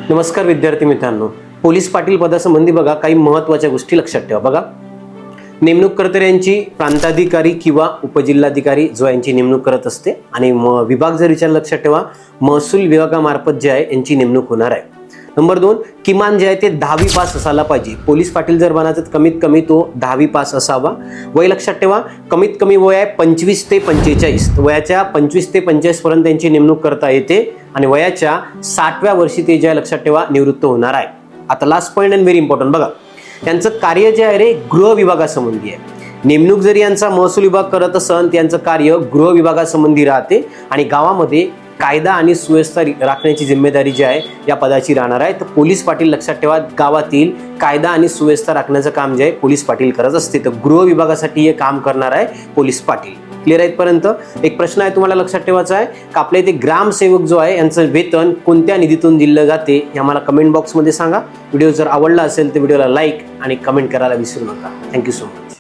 नमस्कार विद्यार्थी मित्रांनो, पोलीस पाटील पदासंबंधी बघा काही महत्त्वाच्या गोष्टी लक्षात ठेवा। बघा, नेमणूककर्ते यांची प्रांताधिकारी किंवा उपजिल्हाधिकारी जो यांची नेमणूक करत असते आणि विभाग जर विचार लक्षात ठेवा, महसूल विभागामार्फत जे आहे यांची नेमणूक होणार आहे। नंबर 2, किमान जे आहे ते 10वी पास असायला पाहिजे। पोलीस पाटील जर बनायचं तर कमीत कमी तो 10वी पास असावा। वय लक्षात ठेवा, कमीत कमी वय आहे 25 ते 45। वयाच्या 25 ते 45 पर्यंत त्यांची नेमणूक करता येते आणि वयाच्या 60व्या वर्षी ते जे लक्षात ठेवा निवृत्त होणार आहे। आता last point and very important, बघा त्यांचं कार्य जे आहे रे गृह विभागासंबंधी आहे। नेमणूक जरी यांचा महसूल विभाग करत असन त्यांचं कार्य गृह विभागासंबंधी राहते आणि गावामध्ये कायदा आणि सुव्यवस्था राखण्याची जिम्मेदारी जी आहे या पदाची राहणार आहे। तर पोलीस पाटील लक्षात ठेवा, गावातील कायदा आणि सुव्यवस्था राखण्याचं काम जे आहे पोलीस पाटील करत असते। तर गृह विभागासाठी हे काम करणार आहे पोलीस पाटील। क्लिअर आहे इथपर्यंत? एक प्रश्न आहे तुम्हाला लक्षात ठेवायचा आहे का, आपल्या इथे ग्रामसेवक जो आहे यांचं वेतन कोणत्या निधीतून दिलं जाते हे आम्हाला कमेंट बॉक्समध्ये सांगा। व्हिडिओ जर आवडला असेल तर व्हिडिओला लाईक आणि कमेंट करायला विसरू नका। Thank you so much.